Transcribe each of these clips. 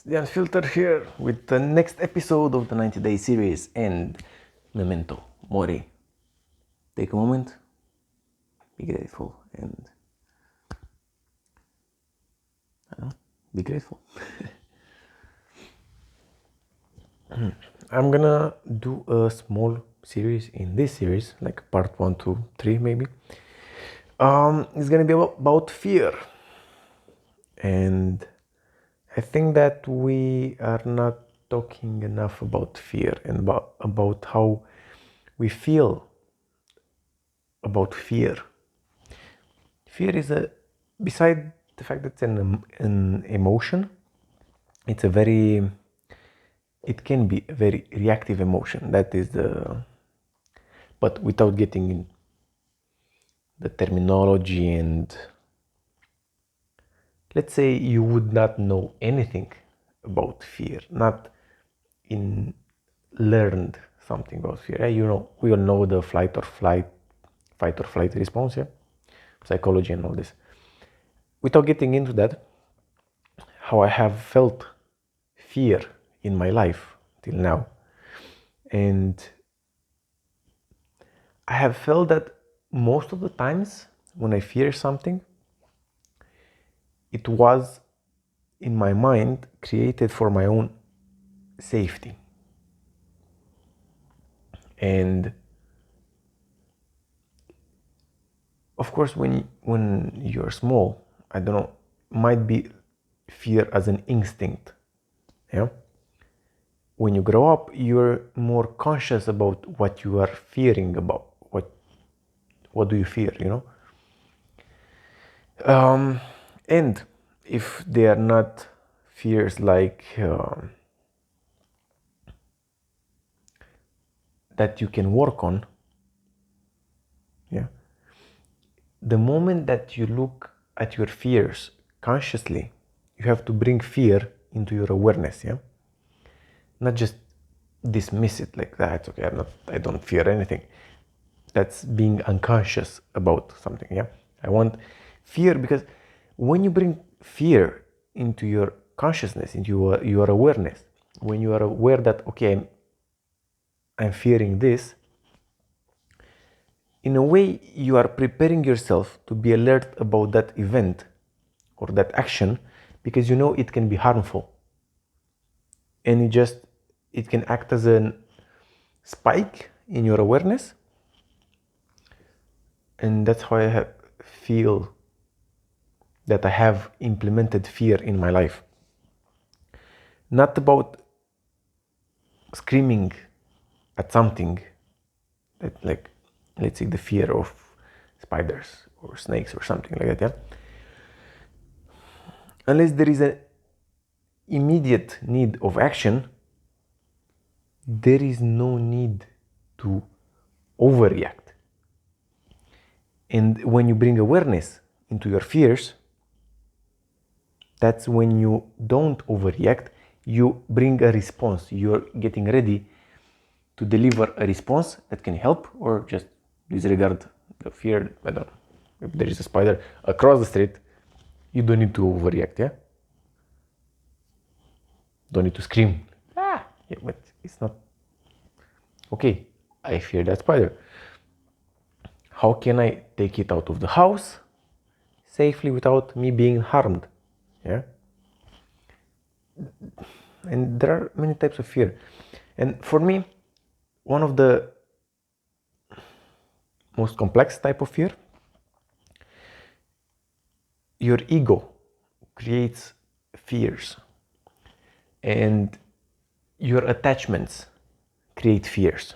It's the Unfiltered here with the next episode of the 90-day series and Memento Mori. Take a moment, be grateful, and be grateful. I'm gonna do a small series in this series, like part 1, 2, 3 maybe. It's gonna be about fear. And I think that we are not talking enough about fear and about how we feel about fear. Fear is beside the fact that it's an emotion, it can be a very reactive emotion. But without getting in the terminology, and let's say you would not know anything about fear, not in learned something about fear. We all know the fight or flight response, psychology and all this. Without getting into that, how I have felt fear in my life till now. And I have felt that most of the times when I fear something, it was in my mind created for my own safety. And of course, when you're small, I don't know, might be fear as an instinct. When you grow up, you're more conscious about what you are fearing about. What do you fear, and if they are not fears like that you can work on, the moment that you look at your fears consciously, you have to bring fear into your awareness, not just dismiss it like that. Okay, I don't fear anything. That's being unconscious about something. I want fear, because when you bring fear into your consciousness, into your awareness, when you are aware that, okay, I'm fearing this, in a way you are preparing yourself to be alert about that event or that action, because you know it can be harmful, and it can act as a spike in your awareness. And that's how I feel that I have implemented fear in my life. Not about screaming at something, that, like, let's say the fear of spiders or snakes or something like that, unless there is an immediate need of action. There is no need to overreact. And when you bring awareness into your fears, that's when you don't overreact. You bring a response. You're getting ready to deliver a response that can help, or just disregard the fear. I don't know, if there is a spider across the street, you don't need to overreact. Don't need to scream. But it's not okay. I fear that spider. How can I take it out of the house safely without me being harmed? And there are many types of fear. And for me, one of the most complex type of fear, your ego creates fears, and your attachments create fears.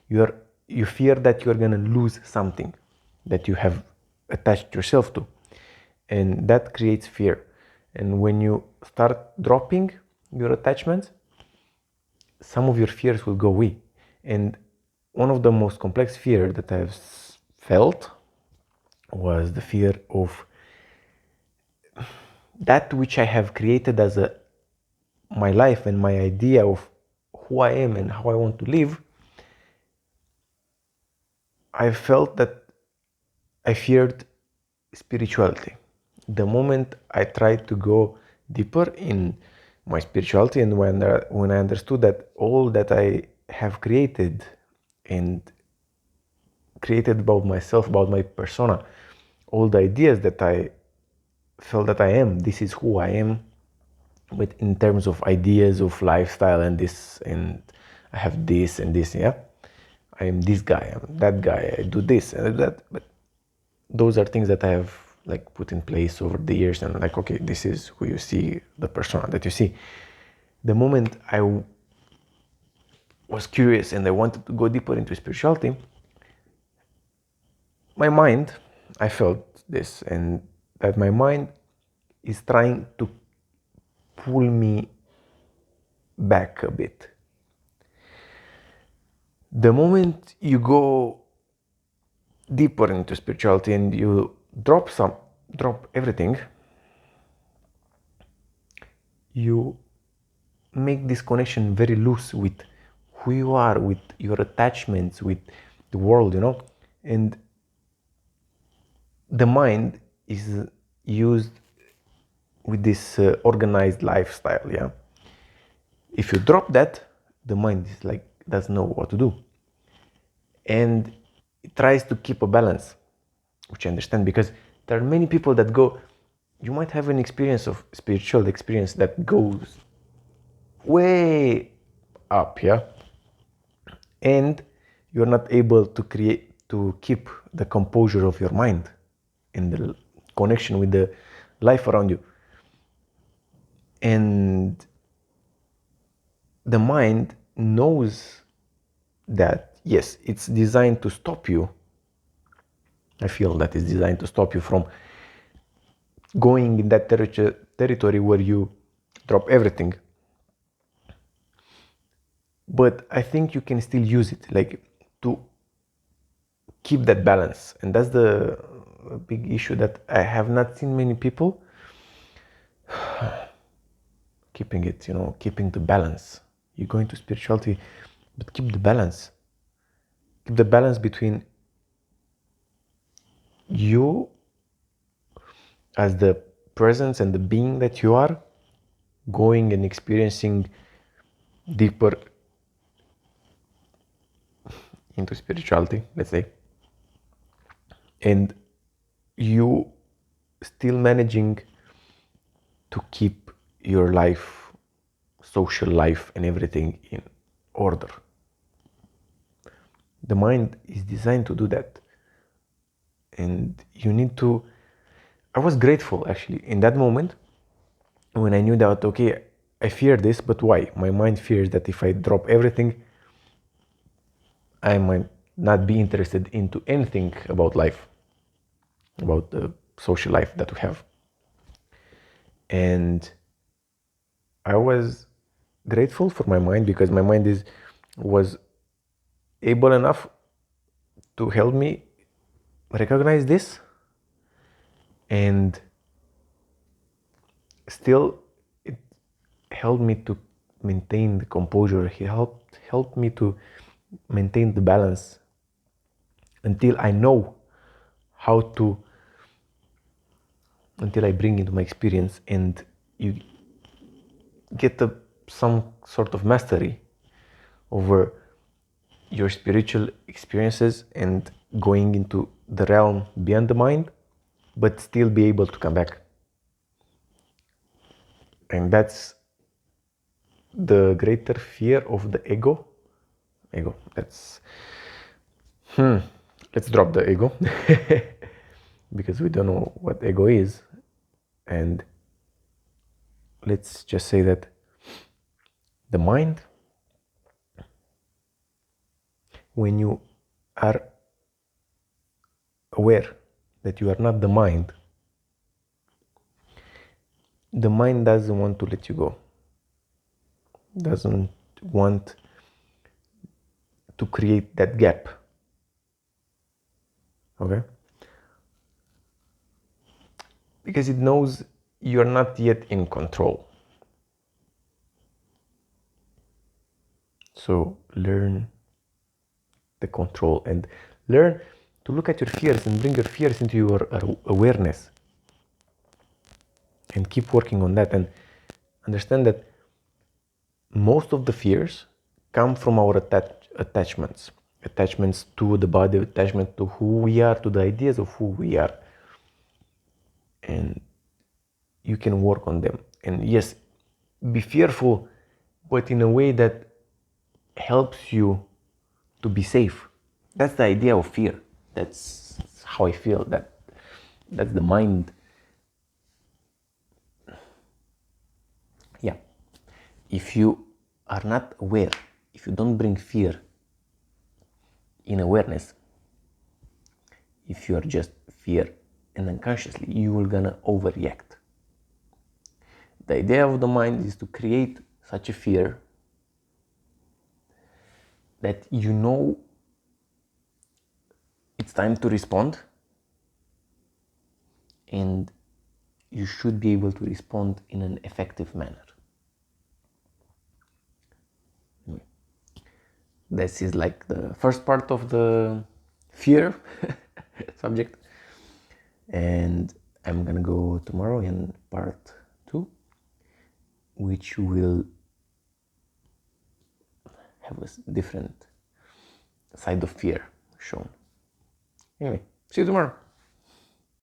You fear that you're gonna lose something that you have attached yourself to, and that creates fear. And when you start dropping your attachments, some of your fears will go away. And one of the most complex fear that I've felt was the fear of that which I have created as my life and my idea of who I am and how I want to live. I felt that I feared spirituality. The moment I tried to go deeper in my spirituality, and when I understood that all that I have created and created about myself, about my persona, all the ideas that I felt that I am, this is who I am, but in terms of ideas of lifestyle and this, and I have this and this, yeah, I am this guy, I'm that guy, I do this and that, but those are things that I have like put in place over the years, and like, okay, this is who you see, the persona that you see. The moment I was curious and I wanted to go deeper into spirituality, my mind, I felt this, and that my mind is trying to pull me back a bit. The moment you go deeper into spirituality and you drop everything, you make this connection very loose with who you are, with your attachments, with the world, you know. And the mind is used with this organized lifestyle, yeah. If you drop that, the mind is like doesn't know what to do, and it tries to keep a balance, which I understand, because there are many people that go, you might have an experience of spiritual experience that goes way up, yeah, and you're not able to keep the composure of your mind and the connection with the life around you. And the mind knows that, yes, it's designed to stop you. I feel that it's designed to stop you from going in that territory where you drop everything. But I think you can still use it, like, to keep that balance. And that's the big issue that I have not seen many people keeping it, you know, keeping the balance. You go into spirituality, but keep the balance. Keep the balance between you as the presence and the being that you are, going and experiencing deeper into spirituality, let's say, and you still managing to keep your life, social life and everything in order. The mind is designed to do that, and you need to. I was grateful actually in that moment when I knew that, okay, I fear this, but why? My mind fears that if I drop everything, I might not be interested into anything about life, about the social life that we have. And I was grateful for my mind, because my mind was able enough to help me recognize this, and still it helped me to maintain the composure. He helped me to maintain the balance until I know how to, until I bring into my experience, and you get some sort of mastery over your spiritual experiences and going into the realm beyond the mind, but still be able to come back. And that's the greater fear of the ego. That's let's drop the ego because we don't know what ego is, and let's just say that the mind, when you are aware that you are not the mind doesn't want to let you go, doesn't want to create that gap. Okay? Because it knows you're not yet in control. So learn the control and learn to look at your fears and bring your fears into your awareness, and keep working on that, and understand that most of the fears come from our attachments to the body, attachment to who we are, to the ideas of who we are. And you can work on them. And yes, be fearful, but in a way that helps you to be safe. That's the idea of fear. That's how I feel. That's the mind. Yeah. If you are not aware, if you don't bring fear in awareness, if you are just fear and unconsciously, you will gonna overreact. The idea of the mind is to create such a fear that you know it's time to respond, and you should be able to respond in an effective manner. This is like the first part of the fear subject, and I'm gonna go tomorrow in part 2, which will have a different side of fear shown. Anyway, see you tomorrow.